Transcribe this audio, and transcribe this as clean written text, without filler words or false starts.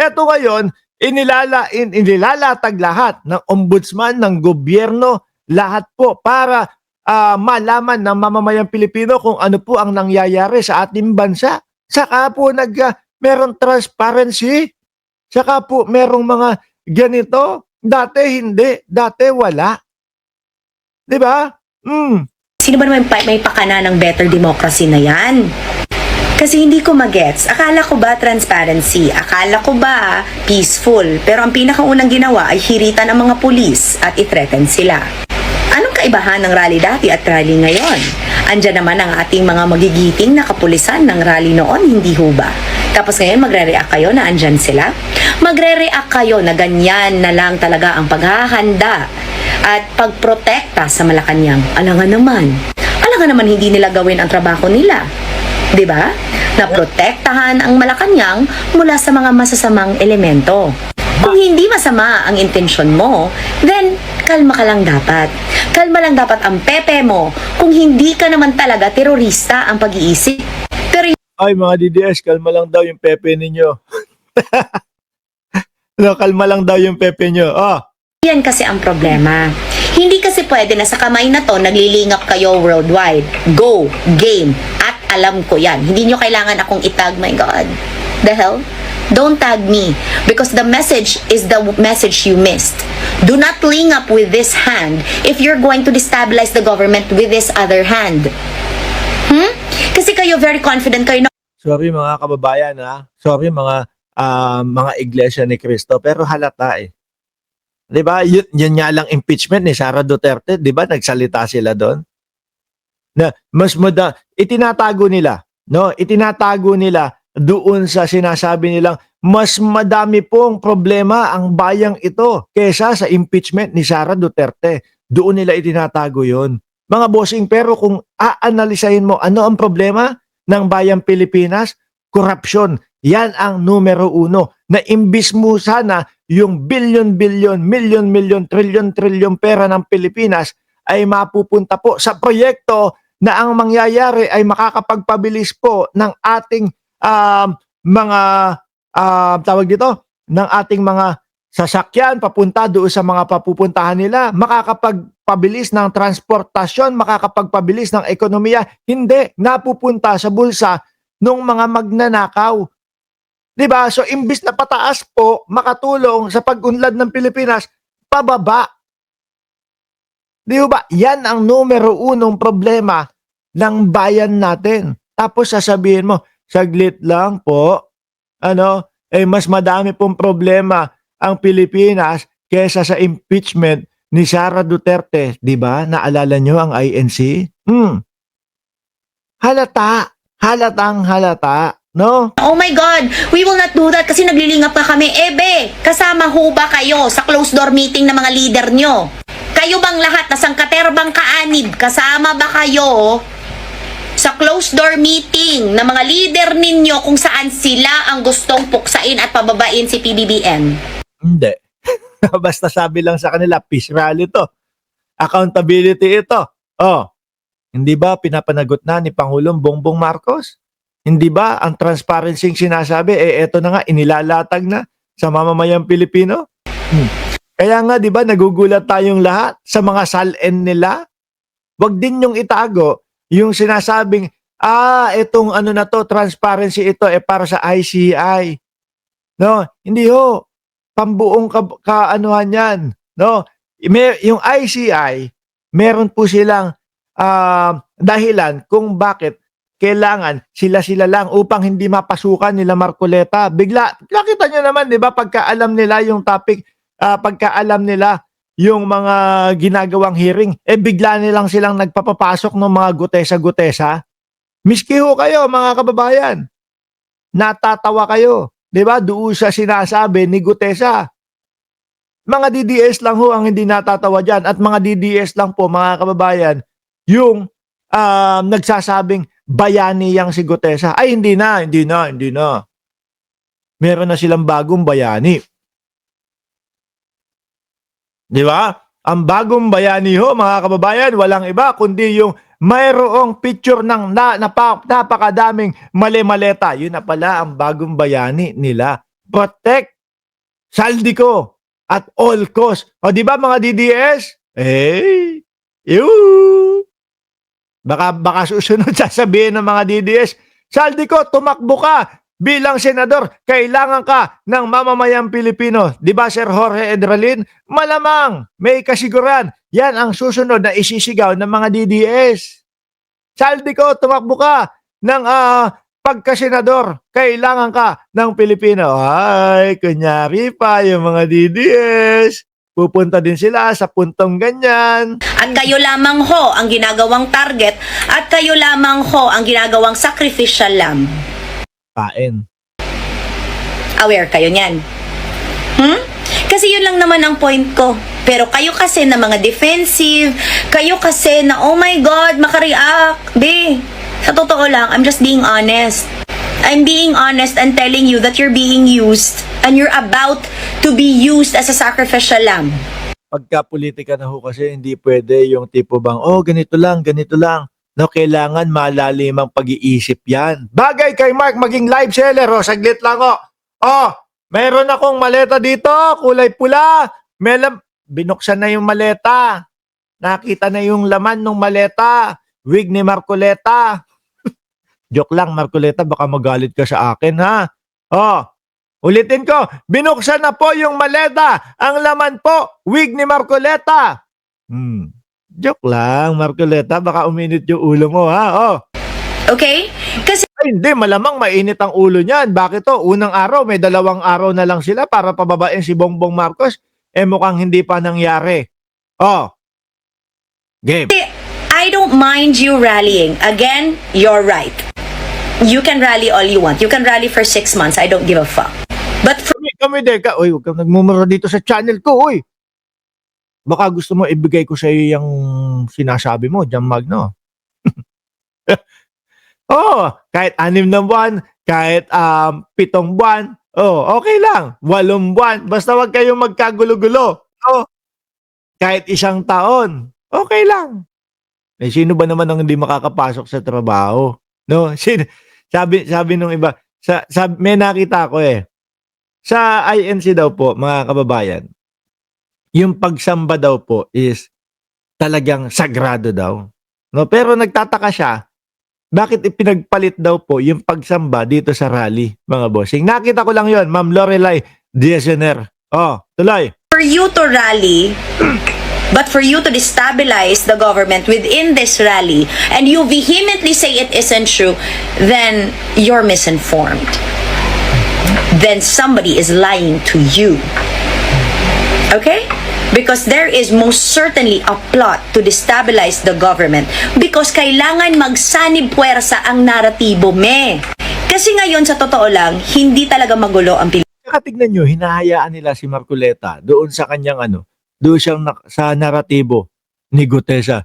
Eto ngayon, inilalatag lahat ng ombudsman, ng gobyerno, lahat po para malaman ng mamamayang Pilipino kung ano po ang nangyayari sa ating bansa. Saka po merong transparency. Saka po merong mga ganito. Dati hindi. Dati wala. Di ba? Sino ba naman may pakana ng better democracy na yan? Kasi hindi ko magets. Akala ko ba transparency? Akala ko ba peaceful? Pero ang pinakaunang ginawa ay hiritan ang mga pulis at i-threaten sila. Anong kaibahan ng rally dati at rally ngayon? Andyan naman ang ating mga magigiting na kapulisan ng rally noon, hindi ho ba? Tapos ngayon magre-react kayo na andyan sila? Magre-react kayo na ganyan na lang talaga ang paghahanda at pagprotekta sa Malacanang. Alangan naman hindi nila gawin ang trabaho nila. 'Di ba? Na protektahan ang Malacanang mula sa mga masasamang elemento. Kung hindi masama ang intensyon mo, then kalma ka lang dapat. Kalma lang dapat ang pepe mo kung hindi ka naman talaga terorista ang pag-iisip. Pero ay mga DDS, kalma lang daw yung pepe ninyo. No, kalma lang daw yung pepe nyo. yan kasi ang problema. Hindi kasi pwede na sa kamay na to naglilingap kayo worldwide. Go, game. At alam ko yan. Hindi nyo kailangan akong itag. My God. The hell? Don't tag me. Because the message is the message you missed. Do not link up with this hand if you're going to destabilize the government with this other hand. Kasi kayo very confident kayo na Sorry mga kababayan Sorry mga iglesia ni Cristo. Pero halata eh. 'Di ba? Yun nga lang impeachment ni Sara Duterte, 'di ba? Nagsalita sila doon. Na itinatago nila, no? Itinatago nila doon sa sinasabi nilang mas madami pong problema ang bayang ito kaysa sa impeachment ni Sara Duterte. Doon nila itinatago 'yon. Mga bossing, pero kung aanalisahin mo ano ang problema ng bayang Pilipinas, korupsyon. Yan ang numero uno. Na imbis mo sana yung billion-billion, million-million, trillion-trillion pera ng Pilipinas ay mapupunta po sa proyekto na ang mangyayari ay makakapagpabilis po ng ating mga tawag dito, ng ating mga sasakyan papunta doon sa mga papupuntahan nila, makakapagpabilis ng transportasyon, makakapagpabilis ng ekonomiya, hindi napupunta sa bulsa ng mga magnanakaw. Diba? So, imbis na pataas po, makatulong sa pag-unlad ng Pilipinas, pababa. Di ba? Yan ang numero unong problema ng bayan natin. Tapos sasabihin mo, saglit lang po, mas madami pong problema ang Pilipinas kesa sa impeachment ni Sara Duterte. Di ba? Naalala nyo ang INC? Halatang halata. No? oh my God, we will not do that kasi naglilingap pa kami. Ebe, kasama ho ba kayo sa closed door meeting ng mga leader nyo? Kayo bang lahat na sangkaterbang kaanib, kasama ba kayo sa closed door meeting ng mga leader ninyo kung saan sila ang gustong puksain at pababain si PBBM? Hindi. Basta sabi lang sa kanila, peace rally to. Accountability ito. Hindi ba pinapanagot na ni Pangulong Bongbong Marcos? Hindi ba ang transparency yung sinasabi, eto na nga, inilalatag na sa mamamayang Pilipino? Kaya nga, di ba, nagugulat tayong lahat sa mga salin nila. Wag din yung itago, yung sinasabing, etong na to, transparency ito, para sa ICI. No, hindi ho. Pambuong kaanuhan yan. No, yung ICI, meron po silang dahilan kung bakit kailangan sila lang upang hindi mapasukan nila Marcoleta. Nakita nyo naman, di ba, pagkaalam nila yung topic, pagkaalam nila yung mga ginagawang hearing, bigla nilang silang nagpapapasok ng mga gutesa-gutesa. Miski ho kayo, mga kababayan. Natatawa kayo. Di ba? Doon sa sinasabi ni Gutesa. Mga DDS lang ho ang hindi natatawa dyan. At mga DDS lang po, mga kababayan, yung nagsasabing bayani yang si Gutesa. Ay, hindi na. Meron na silang bagong bayani. Di ba? Ang bagong bayani ho, mga kababayan, walang iba kundi yung mayroong picture ng napakadaming mali-maleta. Yun na pala ang bagong bayani nila. protect Saldico at all cost. O di ba mga DDS? Baka susunod sasabihin ng mga DDS, Saldico, tumakbo ka bilang senador. Kailangan ka ng mamamayang Pilipino. Di ba, Sir Jorge Edralin? Malamang, may kasiguran. Yan ang susunod na isisigaw ng mga DDS. Saldico, tumakbo ka ng pagkasenador. Kailangan ka ng Pilipino. Ay, kunyari pa yung mga DDS. Pupunta din sila sa puntong ganyan. At kayo lamang ho ang ginagawang target at kayo lamang ho ang ginagawang sacrificial lamb. Kain. Aware kayo niyan? Kasi yun lang naman ang point ko. Pero kayo kasi na mga defensive, kayo kasi na, oh my God, makareact. Sa totoo lang, I'm just being honest. I'm being honest and telling you that you're being used and you're about to be used as a sacrificial lamb. Pagka politika na ho kasi, hindi pwede yung tipo bang, oh, ganito lang, ganito lang. No, kailangan malalim ang pag-iisip yan. Bagay kay Mark maging live seller, oh, saglit lang, oh. Oh, meron akong maleta dito, kulay pula. Binuksan na yung maleta. Nakita na yung laman ng maleta. Wig ni Marcoleta. Joke lang, Marcoleta, baka magalit ka sa akin, ha? Oh, ulitin ko, binuksan na po yung maleta. Ang laman po, wig ni Marcoleta. Joke lang, Marcoleta, baka uminit yung ulo mo, ha? Oh. Okay? Kasi Ay, hindi, malamang mainit ang ulo niyan. Bakit to? Unang araw, may 2 araw na lang sila para pababain si Bongbong Marcos. Mukhang hindi pa nangyari. Oh. Game. I don't mind you rallying. Again, you're right. You can rally all you want. You can rally for 6 months. I don't give a fuck. But for Kami deka. Uy, huwag kang nagmumura dito sa channel ko, uy. Baka gusto mo ibigay ko sa iyo yung sinasabi mo, Jam Magno. Oh, kahit 6 na buwan, kahit 7 buwan, oh, okay lang. 8 buwan, basta wag kayong magkagulo-gulo. Oh, kahit 1 taon, okay lang. Sino ba naman ang hindi makakapasok sa trabaho? No, sabi nung iba, may nakita ko sa INC daw po, mga kababayan, yung pagsamba daw po is talagang sagrado daw. No, pero nagtataka siya, bakit ipinagpalit daw po yung pagsamba dito sa rally, mga bossing? Nakita ko lang yon, Ma'am Lorelai Diesener. Oh, tuloy. for you to rally, but for you to destabilize the government within this rally, and you vehemently say it isn't true, then you're misinformed. Then somebody is lying to you. Okay? Because there is most certainly a plot to destabilize the government because kailangan magsanib puwersa ang naratibo, Kasi ngayon, sa totoo lang, hindi talaga magulo ang Pilipinas. Tignan nyo, hinahayaan nila si Marcoleta doon sa kanyang doon siyang sa naratibo ni Gutesa.